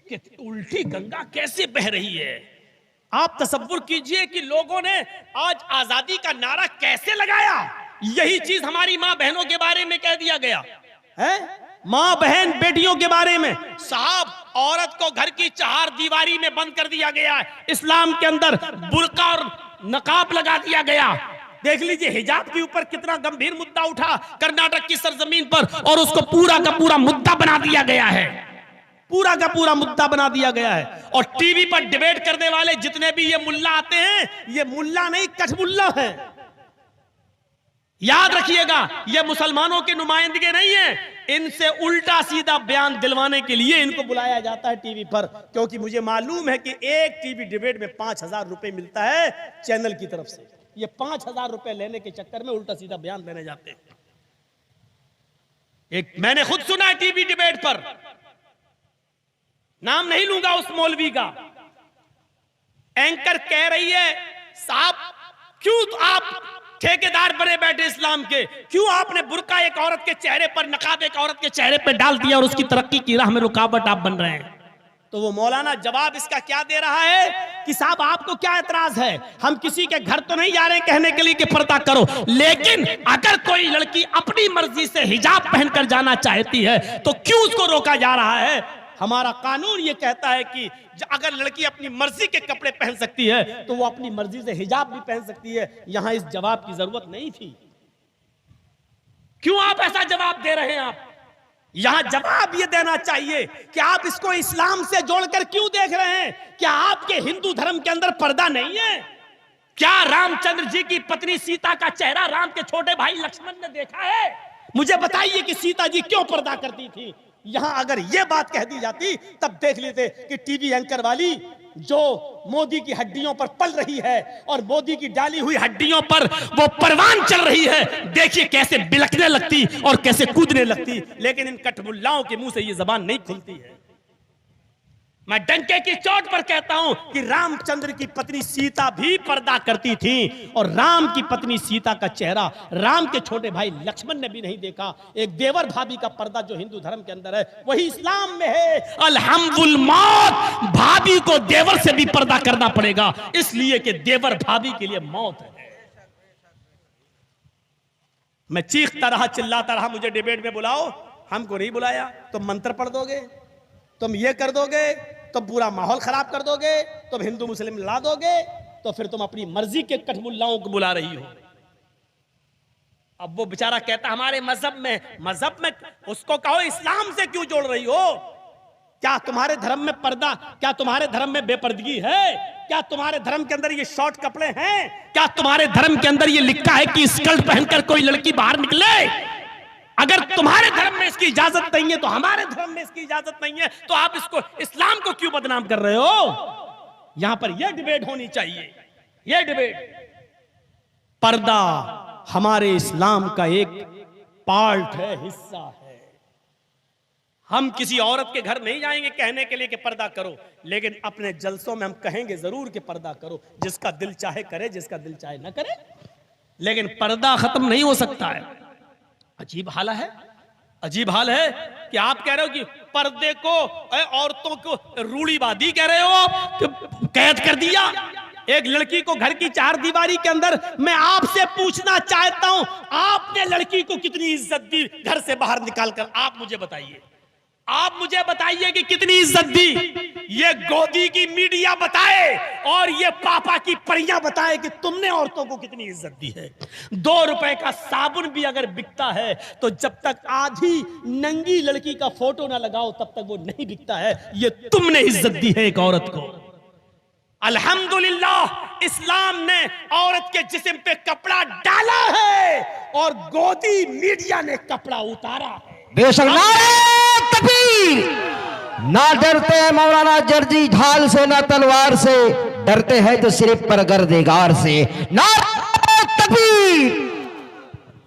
कि उल्टी गंगा कैसे बह रही है। आप तसव्वुर कीजिए कि लोगों ने आज आजादी का नारा कैसे लगाया। यही चीज हमारी मां बहनों के बारे में कह दिया गया है, मां बहन बेटियों के बारे में। साहब, औरत को घर की चार दीवारी में बंद कर दिया गया है। इस्लाम के अंदर बुर्का और नकाब लगा दिया गया। देख लीजिए हिजाब के ऊपर कितना गंभीर मुद्दा उठा कर्नाटक की सरजमीन पर, और उसको पूरा का पूरा मुद्दा बना दिया गया है, पूरा का पूरा मुद्दा बना दिया गया है। और टीवी पर डिबेट करने वाले जितने भी ये मुल्ला आते हैं, ये मुल्ला नहीं कठमुल्ला है। याद रखिएगा, ये मुसलमानों के नुमाइंदगे नहीं है। इनसे उल्टा सीधा बयान दिलवाने के लिए इनको बुलाया जाता है टीवी पर, क्योंकि मुझे मालूम है कि एक टीवी डिबेट में 5,000 रुपए मिलता है चैनल की तरफ से। ये 5,000 रुपए लेने के चक्कर में उल्टा सीधा बयान देने जाते हैं। एक मैंने खुद सुना है टीवी डिबेट पर, नाम नहीं लूंगा उस मौलवी का, एंकर कह रही है साहब क्यों आप ठेकेदार बने बैठे इस्लाम के, क्यों आपने बुर्का एक औरत के चेहरे पर, नकाब एक औरत के चेहरे पर डाल दिया और उसकी तरक्की की राह में रुकावट आप बन रहे हैं। तो वो मौलाना जवाब इसका क्या दे रहा है कि साहब आपको क्या एतराज है, हम किसी के घर तो नहीं जा रहे कहने के लिए कि पर्दा करो, लेकिन अगर कोई लड़की अपनी मर्जी से हिजाब पहनकर जाना चाहती है तो क्यों उसको रोका जा रहा है। हमारा कानून ये कहता है कि अगर लड़की अपनी मर्जी के कपड़े पहन सकती है तो वो अपनी मर्जी से हिजाब भी पहन सकती है। यहां इस जवाब की जरूरत नहीं थी। क्यों आप ऐसा जवाब दे रहे हैं। आप यहां जवाब ये देना चाहिए कि आप इसको इस्लाम से जोड़कर क्यों देख रहे हैं। क्या आपके हिंदू धर्म के अंदर पर्दा नहीं है। क्या रामचंद्र जी की पत्नी सीता का चेहरा राम के छोटे भाई लक्ष्मण ने देखा है। मुझे बताइए कि सीता जी क्यों पर्दा करती थी। यहां अगर यह बात कह दी जाती तब देख लेते कि टीवी एंकर वाली जो मोदी की हड्डियों पर पल रही है और मोदी की डाली हुई हड्डियों पर वो परवान चल रही है, देखिए कैसे बिलखने लगती और कैसे कूदने लगती। लेकिन इन कठमुल्लाओं के मुंह से ये जबान नहीं खुलती है। मैं डंके की चोट पर कहता हूं कि रामचंद्र की पत्नी सीता भी पर्दा करती थी और राम की पत्नी सीता का चेहरा राम के छोटे भाई लक्ष्मण ने भी नहीं देखा। एक देवर भाभी का पर्दा जो हिंदू धर्म के अंदर है वही इस्लाम में है। अलहम्दुल मौत, भाभी को देवर से भी पर्दा करना पड़ेगा इसलिए कि देवर भाभी के लिए मौत है। मैं चीखता रहा, चिल्लाता रहा, मुझे डिबेट में बुलाओ, हमको नहीं बुलाया। तुम मंत्र पढ़ दोगे, तुम ये कर दोगे, तुम पूरा माहौल खराब कर दोगे, तुम हिंदू मुस्लिम ला दोगे, तो फिर तुम अपनी मर्जी के कठमुल्लाओं को बुला रही हो। अब वो बेचारा कहता हमारे मजहब में, उसको कहो इस्लाम से क्यों जोड़ रही हो। क्या तुम्हारे धर्म में पर्दा, क्या तुम्हारे धर्म में बेपर्दगी है। क्या तुम्हारे धर्म के अंदर ये शॉर्ट कपड़े हैं। क्या तुम्हारे धर्म के अंदर ये लिखा है कि स्कर्ट पहनकर कोई लड़की बाहर निकले। अगर तुम्हारे धर्म में इसकी इजाजत नहीं है तो हमारे धर्म में इसकी इजाजत नहीं है, तो आप इसको इस्लाम को क्यों बदनाम कर रहे हो। यहां पर यह डिबेट होनी चाहिए। यह डिबेट, पर्दा हमारे इस्लाम का एक पार्ट है, हिस्सा है। हम किसी औरत के घर नहीं जाएंगे कहने के लिए कि पर्दा करो, लेकिन अपने जलसों में हम कहेंगे जरूर कि पर्दा करो। जिसका दिल चाहे करे, जिसका दिल चाहे ना करे, लेकिन पर्दा खत्म नहीं हो सकता है। अजीब हाल है, अजीब हाल है कि आप कह रहे हो कि पर्दे को, औरतों को रूढ़िवादी कह रहे हो, कि कैद कर दिया एक लड़की को घर की चार दीवारी के अंदर। मैं आपसे पूछना चाहता हूं, आपने लड़की को कितनी इज्जत दी घर से बाहर निकालकर। आप मुझे बताइए, आप मुझे बताइए कि कितनी इज्जत दी। ये गोदी की मीडिया बताए और ये पापा की परियां बताए कि तुमने औरतों को कितनी इज्जत दी है। 2 रुपए का साबुन भी अगर बिकता है तो जब तक आधी नंगी लड़की का फोटो ना लगाओ तब तक वो नहीं बिकता है। ये तुमने इज्जत दी है एक औरत को। अल्हम्दुलिल्लाह इस्लाम ने औरत के जिस्म पे कपड़ा डाला है और गोदी मीडिया ने कपड़ा उतारा है। बेशक तकबीर। ना डरते हैं मौलाना जर्जी ढाल से, ना तलवार से, डरते हैं तो सिर्फ परवरदिगार से। ना तकबीर।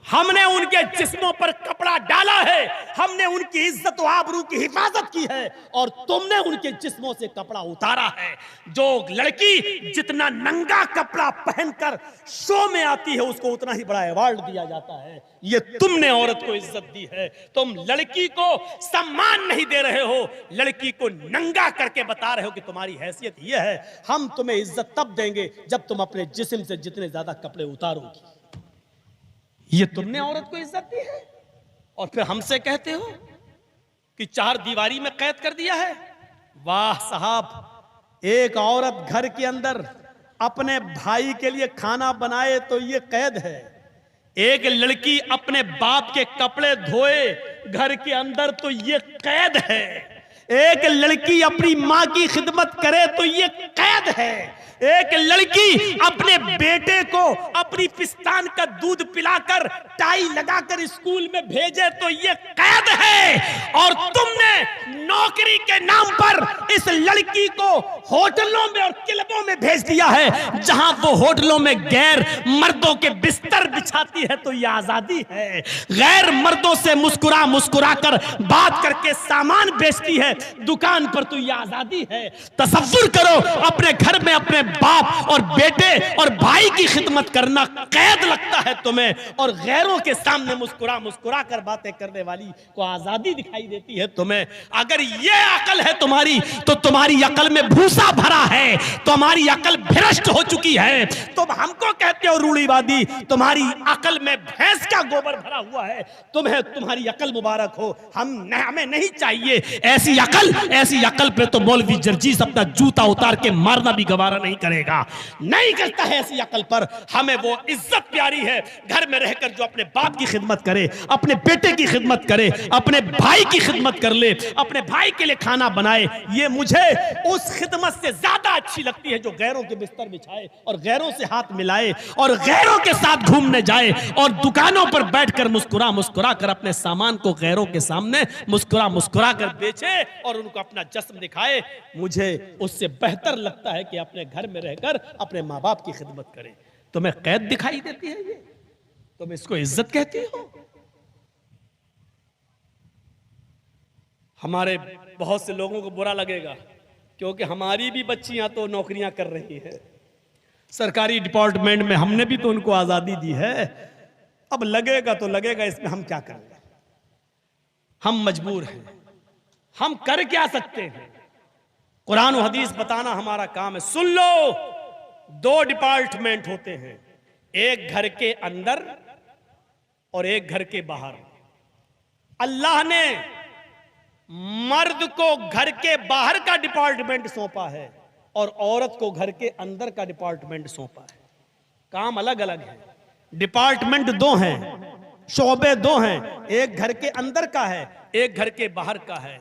हमने उनके जिस्मों पर कपड़ा डाला है, हमने उनकी इज्जत और आबरू की हिफाजत की है, और तुमने उनके जिस्मों से कपड़ा उतारा है। जो लड़की जितना नंगा कपड़ा पहनकर शो में आती है उसको उतना ही बड़ा अवार्ड दिया जाता है। ये तुमने औरत को इज्जत दी है। तुम लड़की को सम्मान नहीं दे रहे हो, लड़की को नंगा करके बता रहे हो कि तुम्हारी हैसियत ये है। हम तुम्हें इज्जत तब देंगे जब तुम अपने जिस्म से जितने ज्यादा कपड़े उतारोगी। ये तुमने औरत को इज्जत दी है और फिर हमसे कहते हो कि चार दीवारी में कैद कर दिया है। वाह साहब, एक औरत घर के अंदर अपने भाई के लिए खाना बनाए तो ये कैद है। एक लड़की अपने बाप के कपड़े धोए घर के अंदर तो ये कैद है। एक लड़की अपनी मां की खिदमत करे तो ये कैद है। एक लड़की अपने बेटे को अपनी पिस्तान का दूध पिलाकर टाई लगाकर स्कूल में भेजे तो ये कैद है। और तुमने नौकरी के नाम पर इस लड़की को होटलों में और क्लबों में भेज दिया है, जहां वो होटलों में गैर मर्दों के बिस्तर बिछाती है तो ये आजादी है। गैर मर्दों से मुस्कुरा मुस्कुरा कर बात करके सामान बेचती है दुकान पर तो ये आजादी है। तसव्वुर करो, अपने घर में अपने बाप और बेटे और भाई की खिदमत करना कैद लगता है तुम्हें, और गैरों के सामने मुस्कुरा मुस्कुरा कर बातें करने वाली को आजादी दिखाई देती है तुम्हें। अगर ये अकल है तुम्हारी तो तुम्हारी अकल में भूसा भरा है, तुम्हारी अकल भ्रष्ट हो चुकी है। तुम हमको कहते हो रूढ़िवादी, तुम्हारी अकल में भैंस का गोबर भरा हुआ है। तुम्हें तुम्हारी अकल मुबारक हो, हमें नहीं चाहिए ऐसी अकल। ऐसी अकल पे तो मौलवी जर्जीस अपना जूता उतार के मारना भी गवारा नहीं करेगा, नहीं करता है ऐसी अकल पर। हमें वो इज्जत प्यारी है घर में रहकर जो अपने बाप की खिदमत करे, अपने बेटे की खिदमत करे, अपने भाई की खिदमत कर ले, अपने भाई के लिए खाना बनाए। ये मुझे उस खिदमत से ज्यादा अच्छी लगती है जो गैरों के बिस्तर बिछाए और गैरों से हाथ मिलाए और गैरों के साथ घूमने जाए और दुकानों पर बैठकर मुस्कुरा मुस्कुरा कर अपने सामान को गैरों के सामने मुस्कुरा मुस्कुरा कर बेचे और उनको अपना जश्न दिखाए। मुझे उससे बेहतर लगता है कि अपने घर में रहकर अपने माँ बाप की खिदमत करे। तुम्हें कैद दिखाई देती है ये? तुम इसको इज्जत कहती हो? हमारे बहुत से लोगों को बुरा लगेगा क्योंकि हमारी भी बच्चियां तो नौकरियां कर रही है सरकारी डिपार्टमेंट में, हमने भी तो उनको आजादी दी है। अब लगेगा तो लगेगा, इसमें हम क्या करें? हम मजबूर हैं, हम कर क्या सकते हैं? कुरान और हदीस बताना हमारा काम है। सुन लो, दो डिपार्टमेंट होते हैं, एक घर के अंदर और एक घर के बाहर। अल्लाह ने मर्द को घर के बाहर का डिपार्टमेंट सौंपा है और औरत को घर के अंदर का डिपार्टमेंट सौंपा है। काम अलग अलग है, डिपार्टमेंट दो हैं, शोबे दो हैं, एक घर के अंदर का है, एक घर के बाहर का है।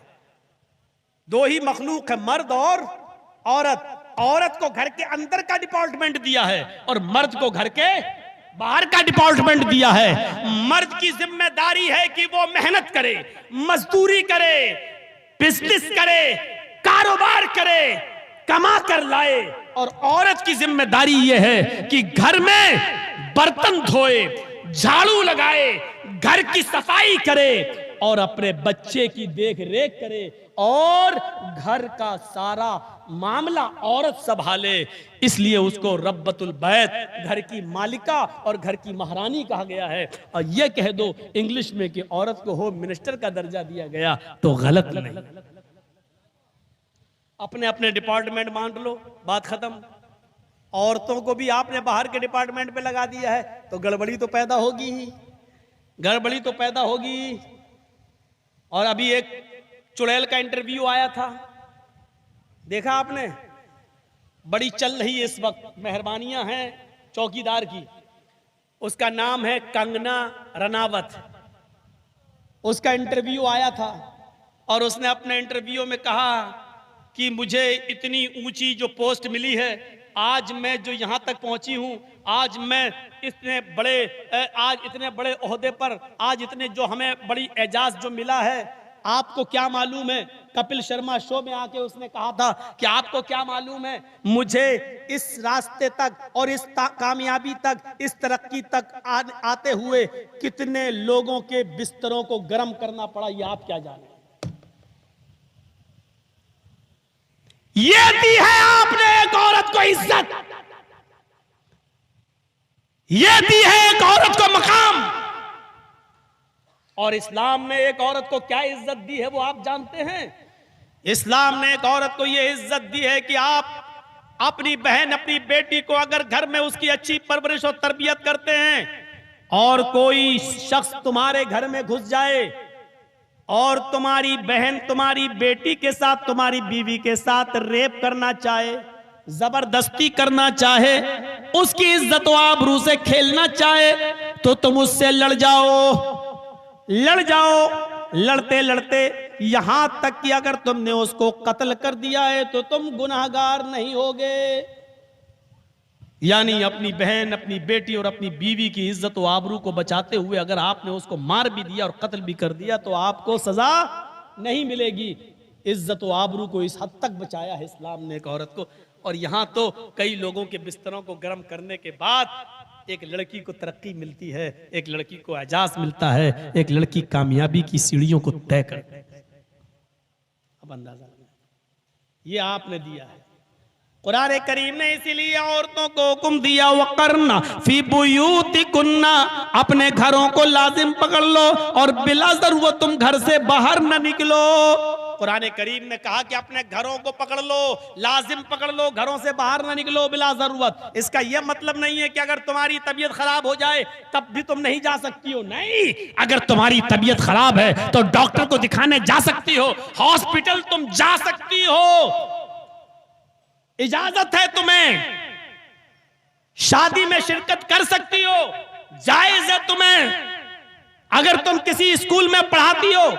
दो ही मखलूक है, मर्द और औरत। औरत को घर के अंदर का डिपार्टमेंट दिया है और मर्द को घर के बाहर का डिपार्टमेंट दिया है। मर्द की जिम्मेदारी है कि वो मेहनत करे, मजदूरी करे, बिजनेस करे, कारोबार करे, कमा कर लाए, और औरत की जिम्मेदारी यह है कि घर में बर्तन धोए, झाड़ू लगाए, घर की सफाई करे और अपने बच्चे की देख रेख करे और घर का सारा मामला औरत संभाले। इसलिए उसको रब्बतुल बैत, घर की मालिका और घर की महारानी कहा गया है। और यह कह दो इंग्लिश में कि औरत को होम मिनिस्टर का दर्जा दिया गया तो गलत नहीं। अपने अपने डिपार्टमेंट बांट लो, बात खत्म। औरतों को भी आपने बाहर के डिपार्टमेंट पे लगा दिया है तो गड़बड़ी तो पैदा होगी ही, गड़बड़ी तो पैदा होगी। और अभी एक चुड़ैल का इंटरव्यू आया था, देखा आपने? बड़ी चल रही है इस वक्त, मेहरबानियां हैं चौकीदार की। उसका नाम है कंगना रनावत। उसका इंटरव्यू आया था और उसने अपने इंटरव्यू में कहा कि मुझे इतनी ऊंची जो पोस्ट मिली है, आज मैं जो यहां तक पहुंची हूं, आज मैं इतने बड़े ओहदे पर, आज इतने जो हमें बड़ी एजाज जो मिला है, आपको क्या मालूम है कपिल शर्मा शो में आके उसने कहा था कि आपको क्या मालूम है, मुझे इस रास्ते तक और इस कामयाबी तक, इस तरक्की तक आते हुए कितने लोगों के बिस्तरों को गर्म करना पड़ा, ये आप क्या जाने। ये दी है आपने एक औरत को इज्जत, ये दी है एक औरत को मकाम। और इस्लाम ने एक औरत को क्या इज्जत दी है वो आप जानते हैं। इस्लाम ने एक औरत को यह इज्जत दी है कि आप अपनी बहन, अपनी बेटी को अगर घर में उसकी अच्छी परवरिश और तरबियत करते हैं और कोई शख्स तुम्हारे घर में घुस जाए और तुम्हारी बहन तुम्हारी बेटी के साथ, तुम्हारी बीवी के साथ रेप करना चाहे, जबरदस्ती करना चाहे, उसकी इज्जत व आबरू से खेलना चाहे, तो तुम उससे लड़ जाओ। लड़ते लड़ते यहां तक कि अगर तुमने उसको कत्ल कर दिया है तो तुम गुनाहगार नहीं होगे। यानी अपनी बहन, अपनी बेटी और अपनी बीवी की इज्जत व आबरू को बचाते हुए अगर आपने उसको मार भी दिया और कत्ल भी कर दिया तो आपको सजा नहीं मिलेगी। इज्जत व आबरू को इस हद तक बचाया है इस्लाम ने एक औरत को। और यहां तो कई लोगों के बिस्तरों को गर्म करने के बाद एक लड़की को तरक्की मिलती है, एक लड़की को एजाज मिलता है, एक लड़की कामयाबी की सीढ़ियों को तय करती है। अब अंदाजा ये आपने दिया है। कुरान करीम ने इसीलिए औरतों को हुक्म दिया, वक़रना फी बुयूतिकुन्ना, अपने घरों को लाजिम पकड़ लो और बिला जरूरत तुम घर से बाहर न निकलो। कुरान करीम ने कहा कि अपने घरों को पकड़ लो, लाजिम पकड़ लो, घरों से बाहर ना निकलो बिला जरूरत। इसका यह मतलब नहीं है कि अगर तुम्हारी तबीयत खराब हो जाए तब भी तुम नहीं जा सकती हो, नहीं। अगर तुम्हारी तबीयत खराब है तो डॉक्टर को दिखाने जा सकती हो, हॉस्पिटल तुम जा सकती हो, इजाजत है तुम्हें, शादी में शिरकत कर सकती हो, जायज है तुम्हें। अगर तुम किसी स्कूल में पढ़ाती हो,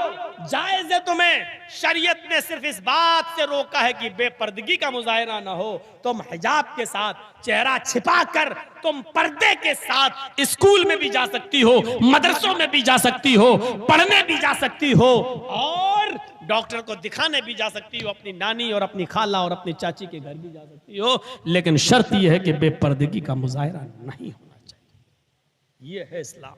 जायज है तुम्हें। शरीयत ने सिर्फ इस बात से रोका है कि बेपर्दगी का मुजाहरा ना हो। तुम हिजाब के साथ, चेहरा छिपाकर, तुम पर्दे के साथ स्कूल में भी जा सकती हो, मदरसों में भी जा सकती हो, पढ़ने भी जा सकती हो और डॉक्टर को दिखाने भी जा सकती हो, अपनी नानी और अपनी खाला और अपनी चाची के घर भी जा सकती हो। लेकिन शर्त यह है कि बेपर्दगी का मुजाहरा नहीं होना चाहिए। यह है इस्लाम।